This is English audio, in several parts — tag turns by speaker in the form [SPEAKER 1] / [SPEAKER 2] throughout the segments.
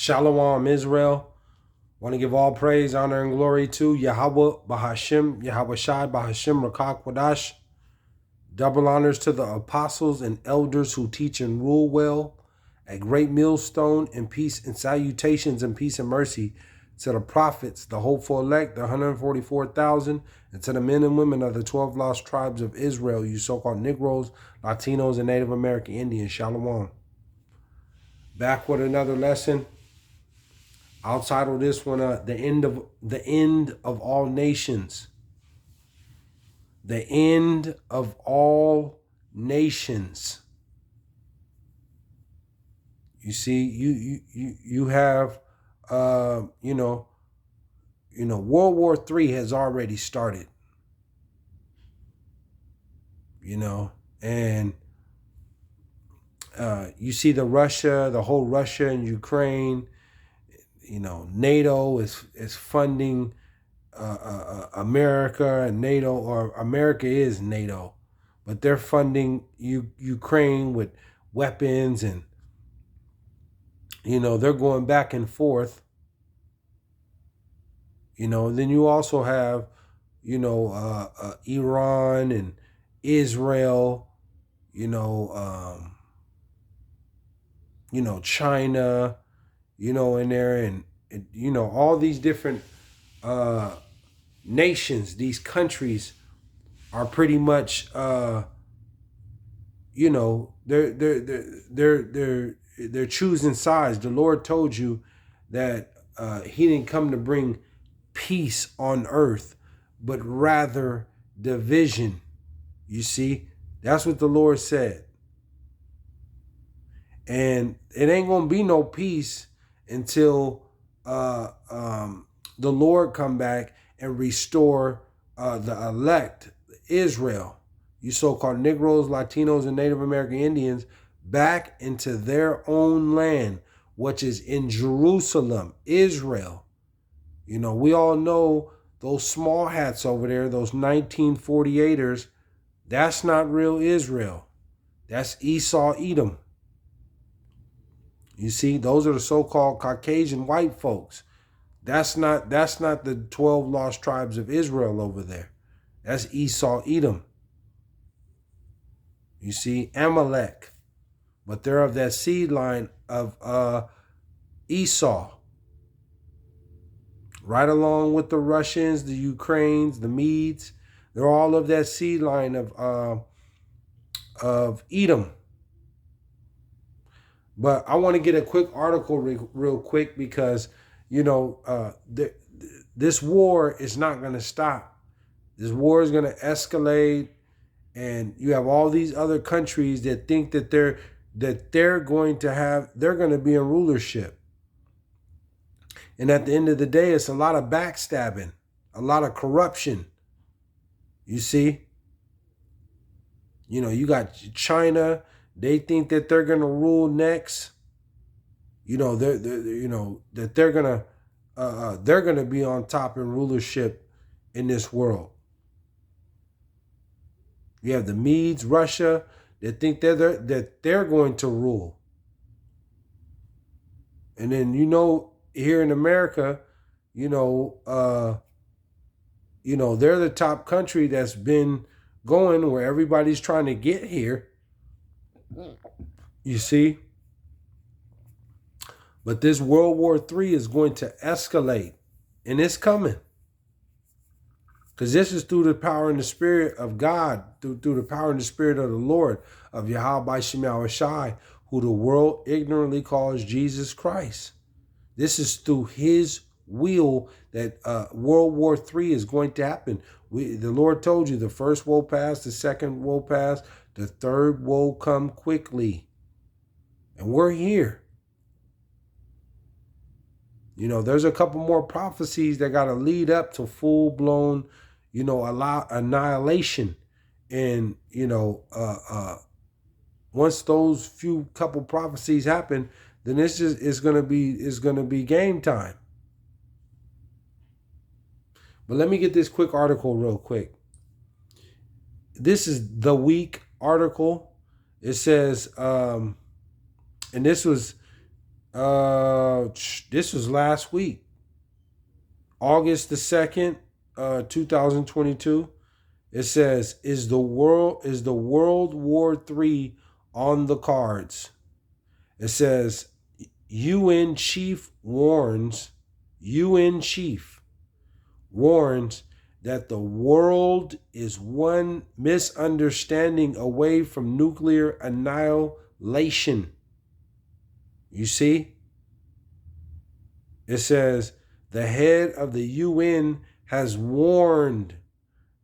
[SPEAKER 1] Shalom, Israel. Want to give all praise, honor, and glory to Yahawah, BASHAM, YAHAWAHSHI, BASHAM, Rakak Wadash. Double honors to the apostles and elders who teach and rule well. A great millstone and peace and salutations and peace and mercy to the prophets, the hopeful elect, the 144,000, and to the men and women of the 12 lost tribes of Israel, you so-called Negroes, Latinos, and Native American Indians. Shalom. Back with another lesson. I'll title this one the end of all nations. The end of all nations. You see, you have World War III has already started. And you see the whole Russia and Ukraine. NATO is funding America, and NATO, or America is NATO, but they're funding Ukraine with weapons, and they're going back and forth. Then you also have Iran and Israel, China, in there, and all these different nations, these countries are pretty much they're choosing sides. The Lord told you that he didn't come to bring peace on earth, but rather division. You see, that's what the Lord said. And it ain't gonna be no peace until the Lord come back and restore the elect, Israel, you so-called Negroes, Latinos, and Native American Indians, back into their own land, which is in Jerusalem, Israel. We all know those small hats over there, those 1948ers, that's not real Israel. That's Esau, Edom. You see, those are the so-called Caucasian white folks. That's not the 12 lost tribes of Israel over there. That's Esau, Edom. You see, Amalek. But they're of that seed line of Esau. Right along with the Russians, the Ukrainians, the Medes. They're all of that seed line of Edom. But I want to get a quick article real quick because, this war is not going to stop. This war is going to escalate, and you have all these other countries that think that they're going to be in rulership. And at the end of the day, it's a lot of backstabbing, a lot of corruption. You see, you got China. They think that they're gonna rule next. That they're gonna be on top in rulership in this world. You have the Medes, Russia, that think that they're going to rule. And then here in America, they're the top country that's been going where everybody's trying to get here. You see? But this World War III is going to escalate, and it's coming. Because this is through the power and the spirit of God, through the power and the spirit of the Lord, of YAHAWAHSHI, who the world ignorantly calls Jesus Christ. This is through his will that World War III is going to happen. The Lord told you the first will pass, the second will pass, the third will come quickly. And we're here. There's a couple more prophecies that got to lead up to full-blown, annihilation. And, once those couple prophecies happen, then it's going to be game time. But let me get this quick article real quick. This is the week article. It says, and this was This was last week, August the 2nd, 2022. It says, is the World War III on the cards? It says, UN chief warns that the world is one misunderstanding away from nuclear annihilation. You see? It says, the head of the UN has warned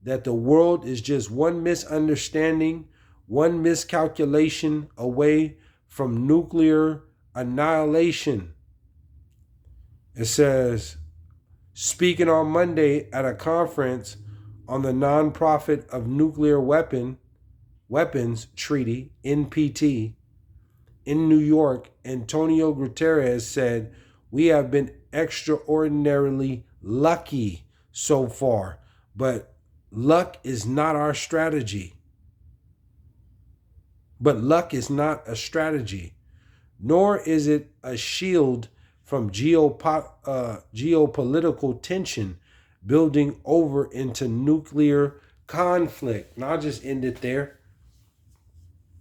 [SPEAKER 1] that the world is just one misunderstanding, one miscalculation away from nuclear annihilation. It says, speaking on Monday at a conference on the Nonprofit of Nuclear Weapons Treaty, NPT, in New York, Antonio Guterres said, we have been extraordinarily lucky so far, but luck is not our strategy. But luck is not a strategy, nor is it a shield from geopolitical tension building over into nuclear conflict. And I'll just end it there.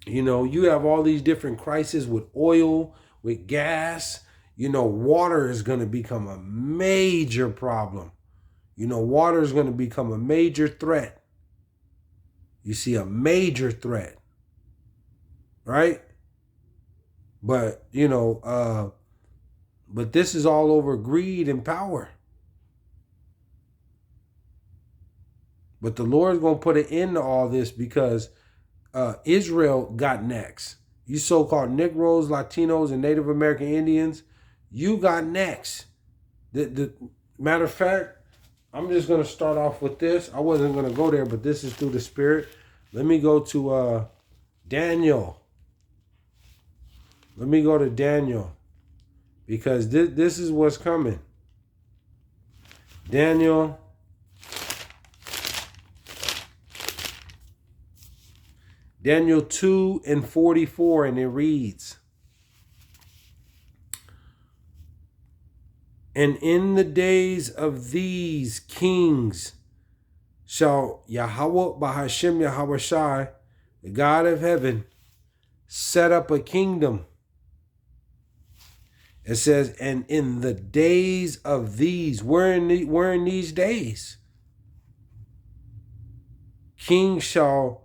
[SPEAKER 1] You know, you have all these different crises with oil, with gas. You know, water is going to become a major problem. You know, water is going to become a major threat. You see, a major threat. Right? But, you know, but this is all over greed and power. But the Lord's going to put an end to all this because Israel got next. You so-called Negroes, Latinos, and Native American Indians, you got next. The matter of fact, I'm just going to start off with this. I wasn't going to go there, but this is through the Spirit. Let me go to Daniel. Let me go to Daniel. Because this is what's coming. Daniel. Daniel 2:44, and it reads, and in the days of these kings shall Yahawah BASHAM YAHAWAHSHI, the God of heaven, set up a kingdom. It says, and in the days of these, we're in these days. Kings shall,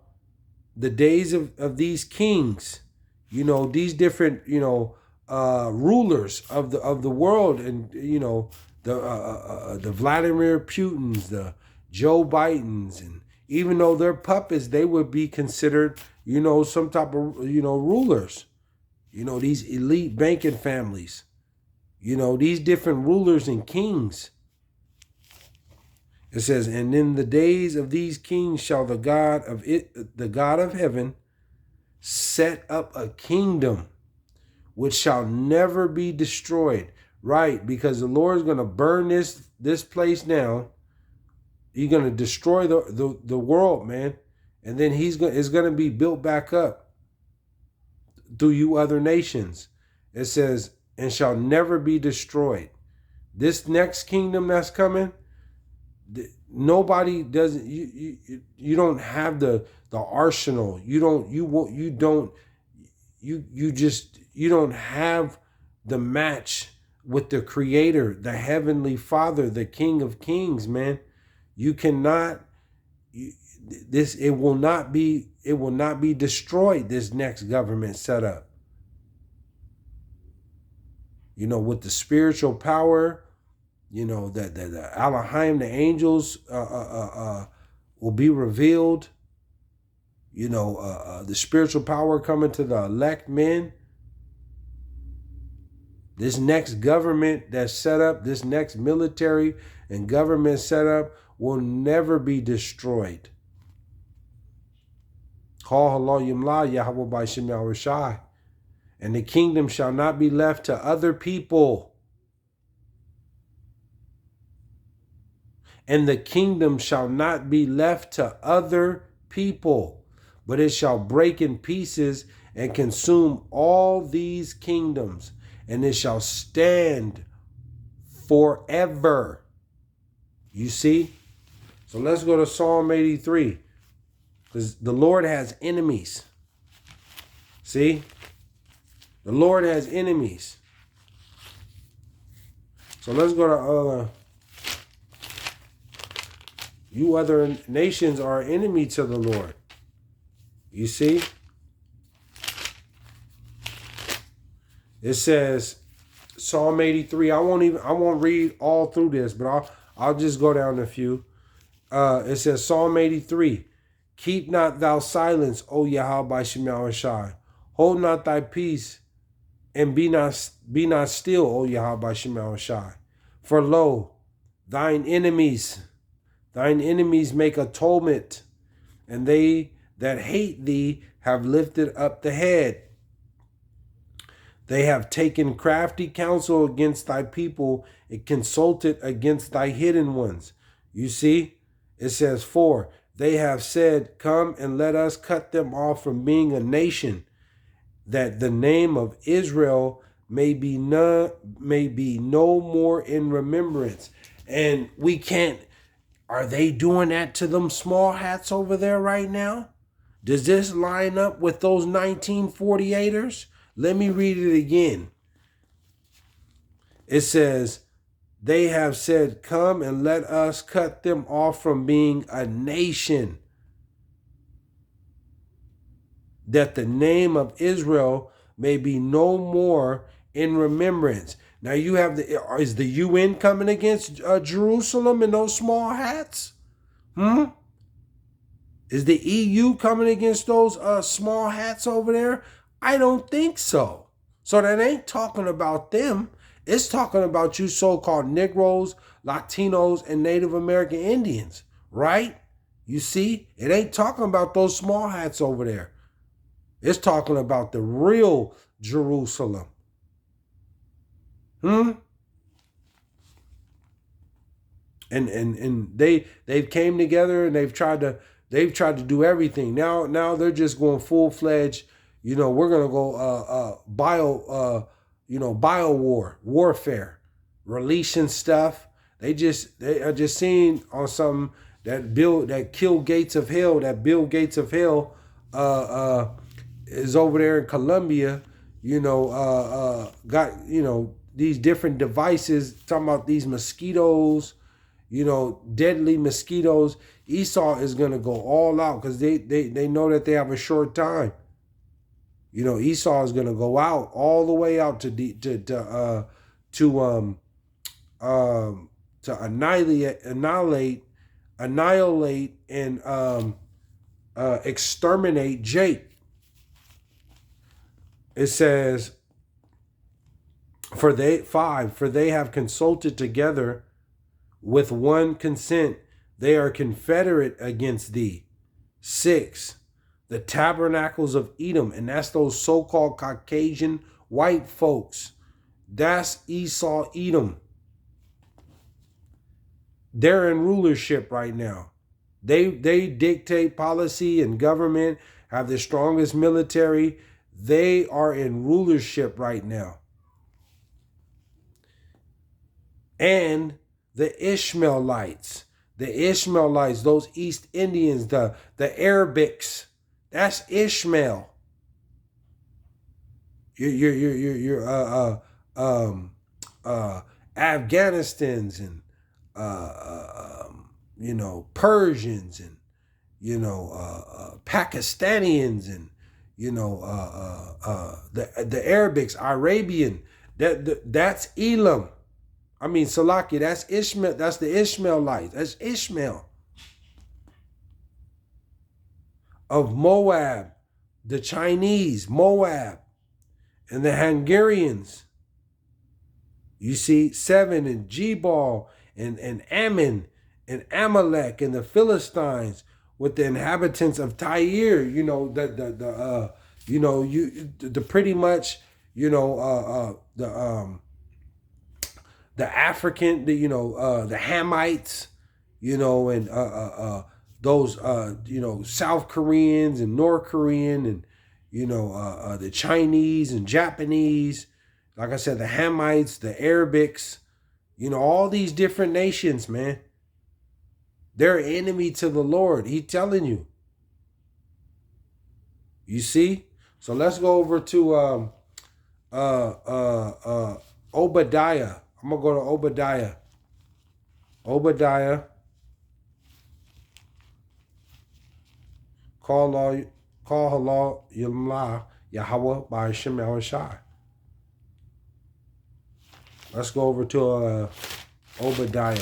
[SPEAKER 1] the days of these kings, you know, these different, you know, rulers of the world, and you know, the Vladimir Putins, the Joe Bidens, and even though they're puppets, they would be considered, you know, some type of, you know, rulers. You know, these elite banking families. You know, these different rulers and kings. It says, and in the days of these kings shall the God of heaven, set up a kingdom which shall never be destroyed. Right, because the Lord is going to burn this place down. He's going to destroy the world, man. And then it's going to be built back up through you other nations. It says, and shall never be destroyed. This next kingdom that's coming, nobody doesn't. You don't have the arsenal. You don't have the match with the Creator, the Heavenly Father, the King of Kings, man. You cannot. It will not be destroyed. This next government set up. You know, with the spiritual power, you know, that the Elohim, the angels will be revealed. You know, the spiritual power coming to the elect men. This next government that's set up, this next military and government set up will never be destroyed. Yahawah BASHAM YAHAWAHSHI. And the kingdom shall not be left to other people. And the kingdom shall not be left to other people, but it shall break in pieces and consume all these kingdoms. and it shall stand forever. You see? So let's go to Psalm 83. Because the Lord has enemies. See? The Lord has enemies. So let's go to you other nations are enemy to the Lord. You see? It says Psalm 83. I won't read all through this, but I'll just go down a few. It says Psalm 83. Keep not thou silence, O YAHAWAHSHI. Hold not thy peace, and be not still, O YAHAWAHSHI. For lo, thine enemies make atonement, and they that hate thee have lifted up the head. They have taken crafty counsel against thy people and consulted against thy hidden ones. You see, it says, for they have said, come and let us cut them off from being a nation, that the name of Israel may be no more in remembrance. And we can't, are they doing that to them small hats over there right now? Does this line up with those 1948ers? Let me read it again. It says, they have said, come and let us cut them off from being a nation, that the name of Israel may be no more in remembrance. Now you have is the UN coming against Jerusalem in those small hats? Is the EU coming against those small hats over there? I don't think so. So that ain't talking about them. It's talking about you so-called Negroes, Latinos, and Native American Indians, right? You see, it ain't talking about those small hats over there. It's talking about the real Jerusalem. And they've came together and they've tried to do everything. Now they're just going full-fledged. You know, we're gonna go warfare, releasing stuff. They are just seeing on something that Bill Gates of Hell is over there in Colombia. Got these different devices, talking about these mosquitoes, deadly mosquitoes. Esau is gonna go all out because they know that they have a short time. Esau is gonna go out all the way out to annihilate and exterminate Jake. It says, for they have consulted together with one consent, they are confederate against thee. 6, the tabernacles of Edom, and that's those so-called Caucasian white folks. That's Esau, Edom. They're in rulership right now. They dictate policy and government, have the strongest military. They are in rulership right now. And the Ishmaelites, those East Indians, the Arabics, that's Ishmael. Your Afghanistans and Persians and Pakistanians and the Arabics, Arabian. That's Elam. Salaki, that's Ishmael. That's the Ishmaelites. That's Ishmael. Of Moab, the Chinese, Moab, and the Hungarians. You see, 7, and Jebal, and Ammon, and Amalek, and the Philistines, with the inhabitants of Tyre. Pretty much, the African, the Hamites, and those South Koreans and North Korean, and the Chinese and Japanese, Like I said, the Hamites, the Arabics, you know, all these different nations, man. They're enemy to the Lord. He's telling you. You see? So let's go over to Obadiah. I'm gonna go to Obadiah. Obadiah. Call Allah Yahawah BASHAM YAHAWAHSHI. Let's go over to Obadiah.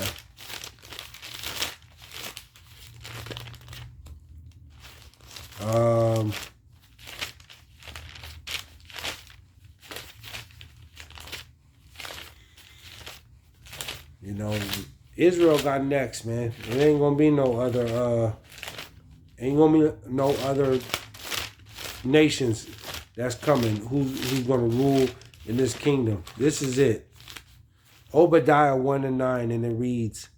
[SPEAKER 1] You know, Israel got next, man. It ain't gonna be no other nations that's coming who's gonna rule in this kingdom. This is it. Obadiah 1:9, and it reads,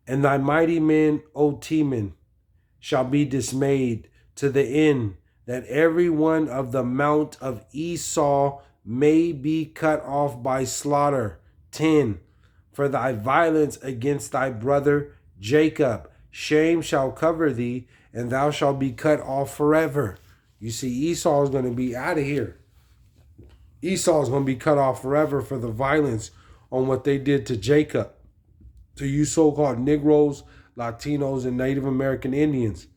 [SPEAKER 1] "And thy mighty men, O Teman, shall be dismayed to the end that every one of the mount of Esau may be cut off by slaughter. 10. For thy violence against thy brother Jacob, shame shall cover thee, and thou shalt be cut off forever." You see, Esau is going to be out of here. Esau is going to be cut off forever for the violence on what they did to Jacob, to you so-called Negroes, Latinos, and Native American Indians.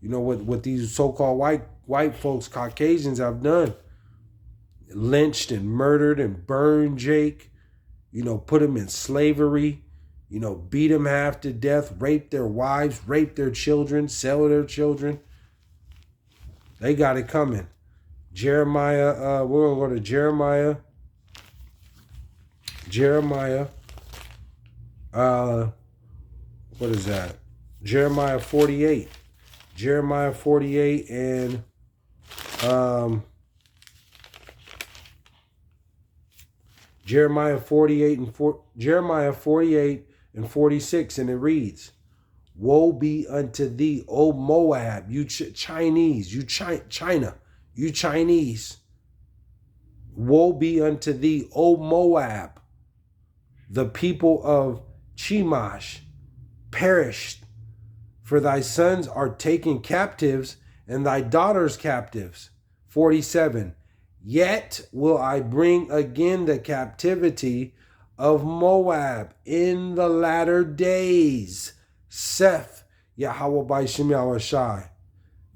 [SPEAKER 1] You know what these so-called white folks, Caucasians, have done. Lynched and murdered and burned Jake. You know, put him in slavery. You know, beat him half to death, rape their wives, rape their children, sell their children. They got it coming. Jeremiah, we're going to go to Jeremiah. What is that? Jeremiah 48. Jeremiah 48 and Jeremiah 48 and 46, and it reads, "Woe be unto thee, O Moab, you Chinese, you China, you Chinese. Woe be unto thee, O Moab, the people of Chemosh perished, for thy sons are taken captives, and thy daughters captives." 47, "Yet will I bring again the captivity of Moab in the latter days, saith Yahawah BASHAM YAHAWAHSHI.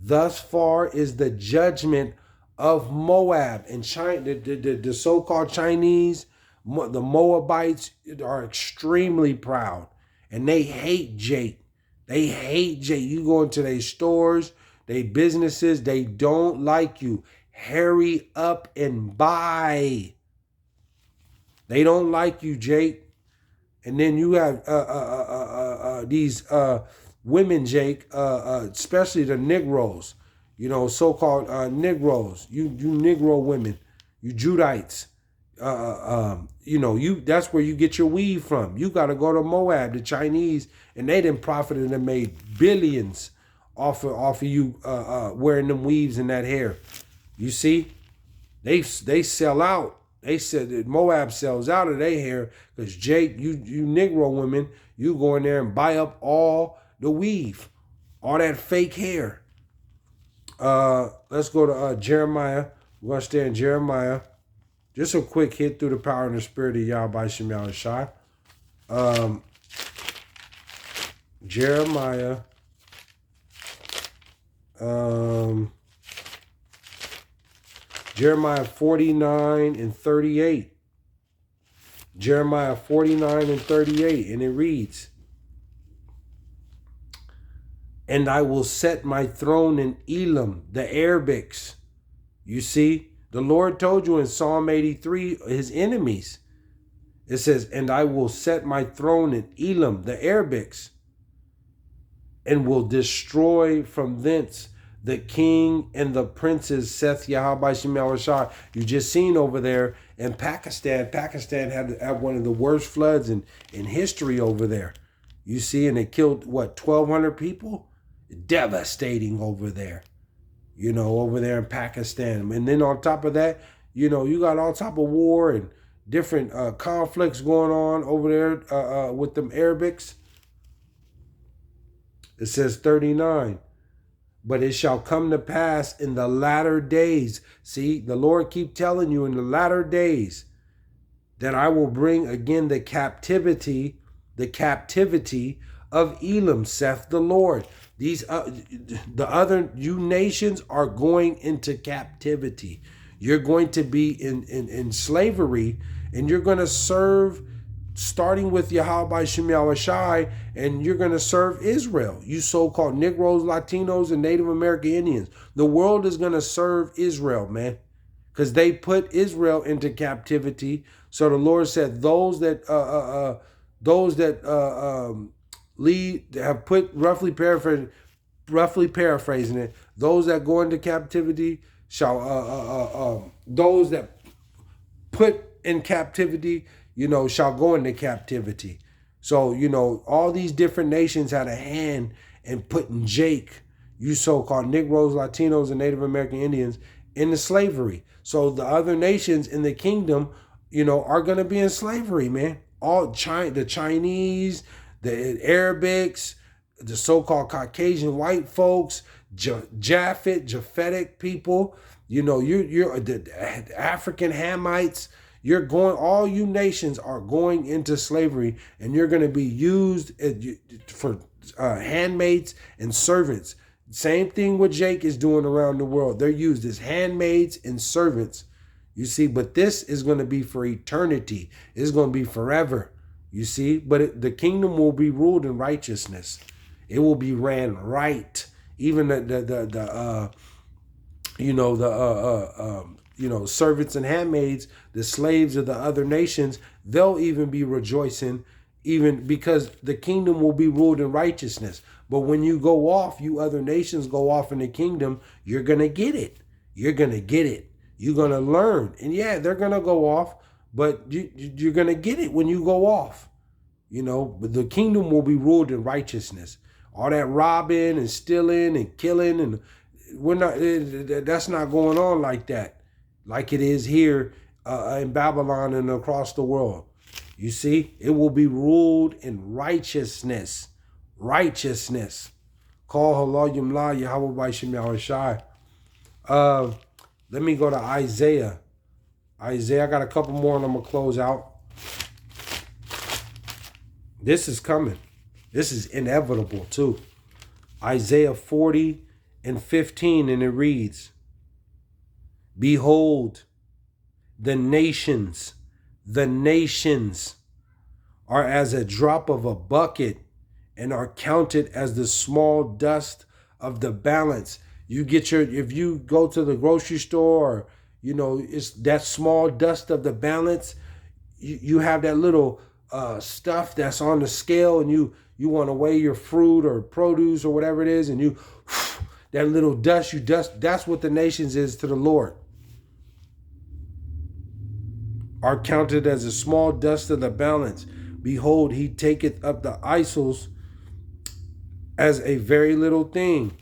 [SPEAKER 1] Thus far is the judgment of Moab." And China, the so-called Chinese, the Moabites are extremely proud, and they hate Jake. They hate Jake. You go into their stores, their businesses, they don't like you. Hurry up and buy. They don't like you, Jake. And then you have these women, Jake, especially the Negroes, you know, so-called Negroes, you Negro women, you Judites, you know, that's where you get your weave from. You got to go to Moab, the Chinese, and they done profited and made billions off of you wearing them weaves and that hair. You see, they sell out. They said that Moab sells out of their hair because Jake, you Negro women, you go in there and buy up all the weave, all that fake hair. Let's go to Jeremiah. We're going to stay in Jeremiah. Just a quick hit through the power and the spirit of Yahweh BASHAM YAHAWAHSHI. Jeremiah. Jeremiah 49 and 38. Jeremiah 49 and 38. And it reads, "And I will set my throne in Elam, the Arabics." You see, the Lord told you in Psalm 83, his enemies. It says, "And I will set my throne in Elam, the Arabics, and will destroy from thence the king and the princes, saith Yahawah BASHAM YAHAWAHSHI." You just seen over there in Pakistan. Pakistan had one of the worst floods in history over there. You see, and it killed, what, 1,200 people? Devastating over there. You know, over there in Pakistan. And then on top of that, You know, you got all type of war and different conflicts going on over there with them Arabics. It says 39. But it shall come to pass in the latter days. See, the Lord keep telling you in the latter days that I will bring again the captivity of Elam, saith the Lord. These the other you nations are going into captivity. You're going to be in slavery, and you're going to serve, starting with YAHAWAHSHI, and you're going to serve Israel. You so-called Negroes, Latinos, and Native American Indians. The world is going to serve Israel, man, because they put Israel into captivity. So the Lord said, those that lead have put, roughly paraphrasing it, those that go into captivity shall those that put in captivity, you know, shall go into captivity. So, you know, all these different nations had a hand in putting Jake, you so-called Negroes, Latinos, and Native American Indians, into slavery. So the other nations in the kingdom, you know, are going to be in slavery, man. All the Chinese, the Arabics, the so-called Caucasian white folks, Japhetic people, you know, you're the African Hamites. You're going, all you nations are going into slavery, and you're going to be used for handmaids and servants. Same thing what Jake is doing around the world. They're used as handmaids and servants. You see, but this is going to be for eternity. It's going to be forever. You see, but the kingdom will be ruled in righteousness. It will be ran right. Even servants and handmaids, the slaves of the other nations, they'll even be rejoicing, even because the kingdom will be ruled in righteousness. But when you go off, you other nations go off in the kingdom, you're going to get it. You're going to get it. You're going to learn. And yeah, they're going to go off, but you're going to get it when you go off. You know, but the kingdom will be ruled in righteousness. All that robbing and stealing and killing, and that's not going on like that, like it is here in Babylon and across the world. You see, it will be ruled in righteousness. Righteousness. Call Allah Yumla YAHAWAHSHI. Let me go to Isaiah. I got a couple more and I'm going to close out. This is coming. This is inevitable too. Isaiah 40:15, and it reads, behold, the nations are as a drop of a bucket and are counted as the small dust of the balance. If you go to the grocery store, or, you know, it's that small dust of the balance, you have that little stuff that's on the scale, and you want to weigh your fruit or produce or whatever it is, and that little dust, that's what the nations is to the Lord. Are counted as a small dust of the balance. Behold, he taketh up the isles as a very little thing.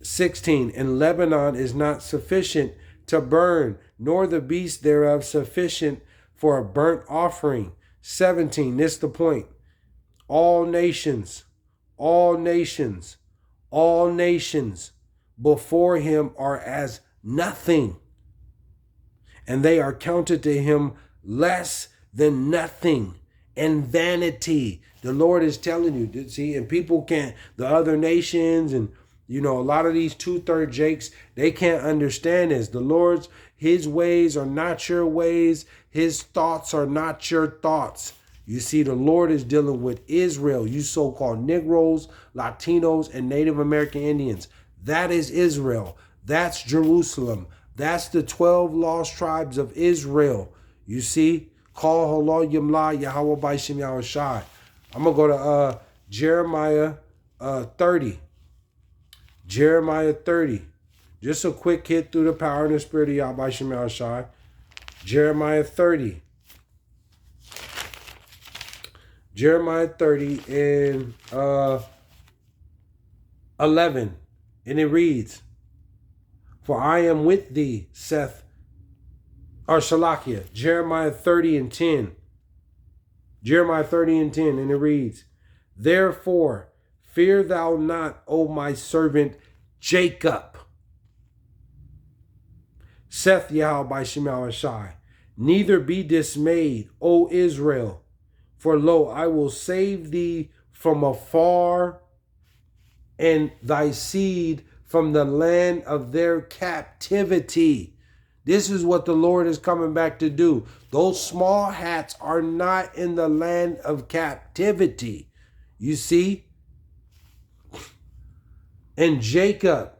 [SPEAKER 1] 16, and Lebanon is not sufficient to burn, nor the beast thereof sufficient for a burnt offering. 17, this the point. All nations before him are as nothing, and they are counted to him less than nothing and vanity. The Lord is telling you, see, and people can't, the other nations and, you know, a lot of these 2/3 Jakes, they can't understand this. The Lord's, his ways are not your ways. His thoughts are not your thoughts. You see, the Lord is dealing with Israel, you so-called Negroes, Latinos, and Native American Indians. That is Israel. That's Jerusalem. That's the 12 lost tribes of Israel. You see, call Allah Yumla YAHAWAHSHI. I'm going to go to Jeremiah 30. Jeremiah 30. Just a quick hit through the power and the spirit of YAHAWAHSHI. Jeremiah 30. Jeremiah 30 and 11. And it reads, for I am with thee, saith or Shalakia, Jeremiah 30 and 10. Jeremiah 30 and 10, and it reads, therefore, fear thou not, O my servant Jacob, saith YAHAWAHSHI, neither be dismayed, O Israel, for lo, I will save thee from afar, and thy seed from the land of their captivity. This is what the Lord is coming back to do. Those small hats are not in the land of captivity. You see? And Jacob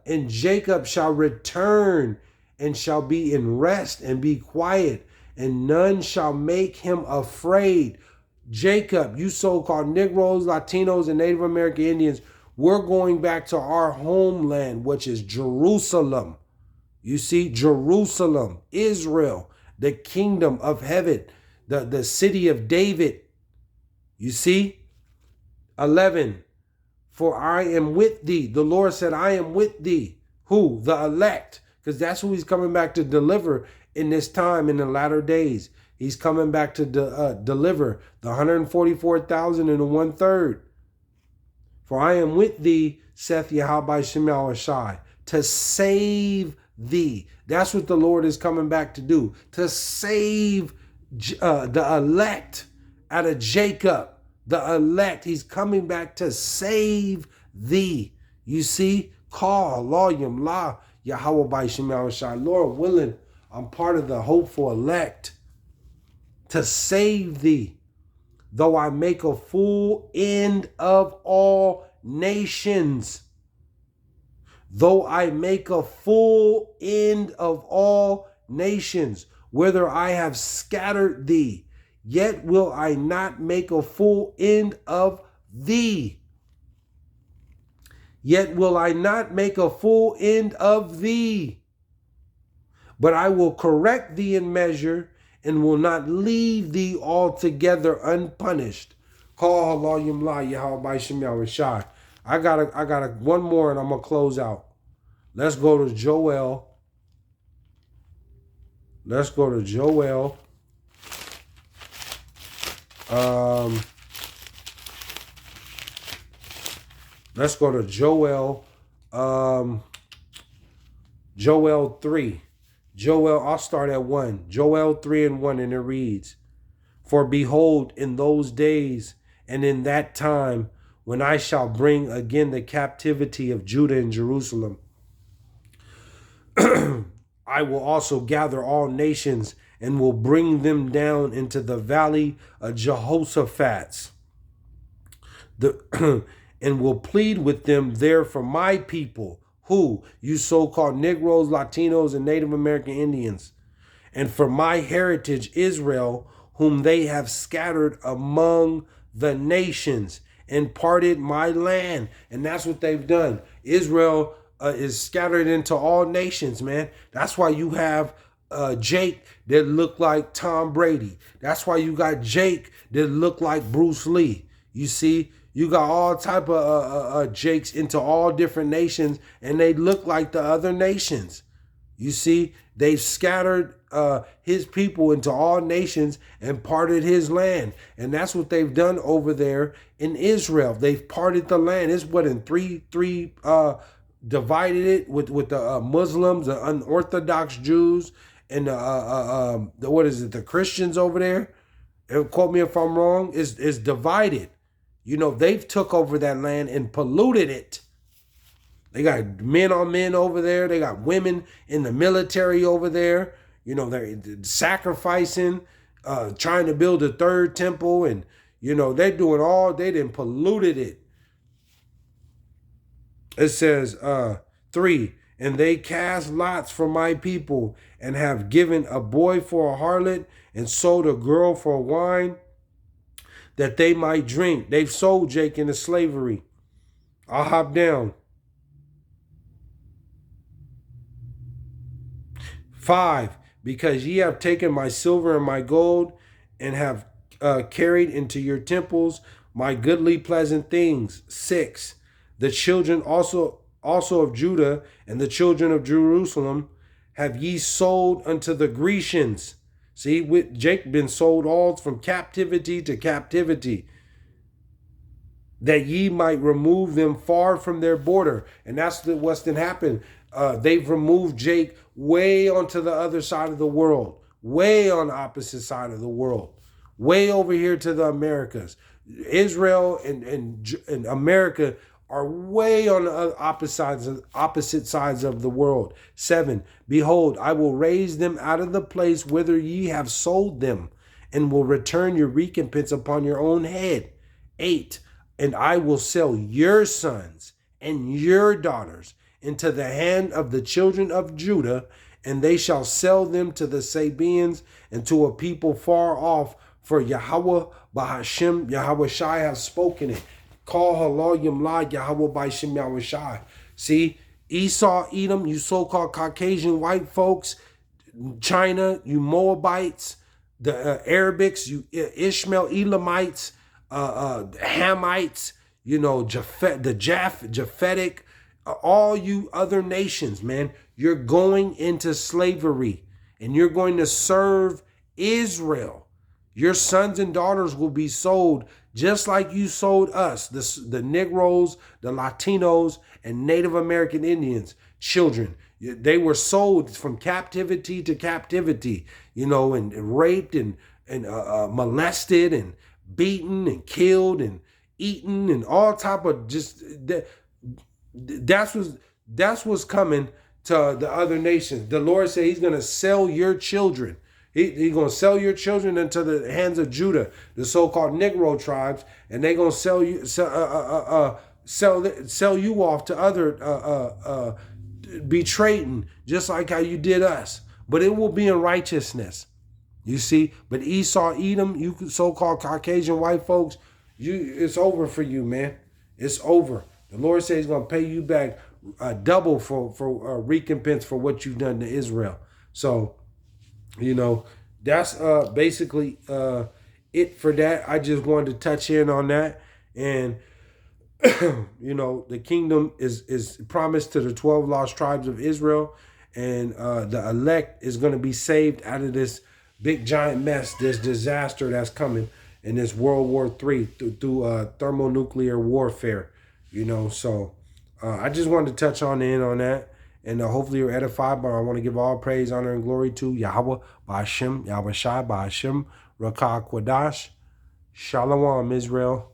[SPEAKER 1] shall return and shall be in rest and be quiet, and none shall make him afraid. Jacob, you so-called Negroes, Latinos, and Native American Indians, we're going back to our homeland, which is Jerusalem. You see, Jerusalem, Israel, the kingdom of heaven, the city of David. You see? 11, for I am with thee. The Lord said, I am with thee. Who? The elect. Because that's who he's coming back to deliver in this time, in the latter days. He's coming back to deliver the 144,000 and the 1/3. For I am with thee, saith YAHAWAHSHI, to save thee. That's what the Lord is coming back to do. To save the elect out of Jacob. The elect. He's coming back to save thee. You see? Call, Loyam, La, YAHAWAHSHI. Lord willing, I'm part of the hopeful elect. To save thee, though I make a full end of all nations. Though I make a full end of all nations, whether I have scattered thee, yet will I not make a full end of thee. Yet will I not make a full end of thee. But I will correct thee in measure, and will not leave thee altogether unpunished. Call Haloyim La YAHAWAHSHI. I got one more and I'm gonna close out. Let's go to Joel. Let's go to Joel. Let's go to Joel. Joel 3. I'll start at 1. Joel 3 and 1, and it reads, for behold, in those days and in that time, when I shall bring again the captivity of Judah and Jerusalem, I will also gather all nations and will bring them down into the valley of Jehoshaphat, and will plead with them there for my people. Who? You so-called Negroes, Latinos, and Native American Indians. And for my heritage, Israel, whom they have scattered among the nations and parted my land. And that's what they've done. Israel is scattered into all nations, man. That's why you have Jake that look like Tom Brady. That's why you got Jake that look like Bruce Lee. You see? You got all type of Jakes into all different nations, and they look like the other nations. You see, they've scattered his people into all nations and parted his land. And that's what they've done over there in Israel. They've parted the land. It's what, in three divided it with the Muslims, the unorthodox Jews, and the Christians over there. And quote me if I'm wrong, is divided. You know, they've took over that land and polluted it. They got men on men over there. They got women in the military over there. You know, they're sacrificing, trying to build a third temple. And, you know, they're doing they done polluted it. It says, 3, and they cast lots for my people and have given a boy for a harlot and sold a girl for wine, that they might drink. They've sold Jake into slavery. I'll hop down. 5, because ye have taken my silver and my gold, and have carried into your temples my goodly pleasant things. 6, the children also of Judah and the children of Jerusalem have ye sold unto the Grecians. See, with Jake been sold all from captivity to captivity, that ye might remove them far from their border. And that's what's been happened. They've removed Jake way onto the other side of the world, way on the opposite side of the world, way over here to the Americas. Israel and America are way on the opposite sides of the world. 7, behold, I will raise them out of the place whither ye have sold them, and will return your recompense upon your own head. 8, and I will sell your sons and your daughters into the hand of the children of Judah, and they shall sell them to the Sabeans and to a people far off, for Yahweh BASHAM YAHAWAHSHI have spoken it. Call halal yamla Yahweh BASHAM YAHAWAHSHI. See, Esau, Edom, you so-called Caucasian white folks, China, you Moabites, the Arabics, you Ishmael, Elamites, Hamites, you know, Japhetic, all you other nations, man, you're going into slavery and you're going to serve Israel. Your sons and daughters will be sold just like you sold us, the Negroes, the Latinos, and Native American Indians, children. They were sold from captivity to captivity, you know, and raped and molested and beaten and killed and eaten and all type of just that's what's coming to the other nations. The Lord said he's going to sell your children. He's going to sell your children into the hands of Judah, the so-called Negro tribes, and they're going to sell you off to other be trading, just like how you did us. But it will be in righteousness. You see, but Esau, Edom, you so-called Caucasian white folks, it's over for you, man. It's over. The Lord says he's going to pay you back double for recompense for what you've done to Israel. So, you know, that's basically it for that. I just wanted to touch in on that. And, you know, the kingdom is promised to the 12 lost tribes of Israel. And the elect is going to be saved out of this big giant mess, this disaster that's coming in this World War III through thermonuclear warfare. You know, so I just wanted to touch on that. And hopefully you're edified, but I want to give all praise, honor, and glory to Yahweh, BASHAM, YAHAWAHSHI, BASHAM, Rakah Kwadash. Shalom, Israel.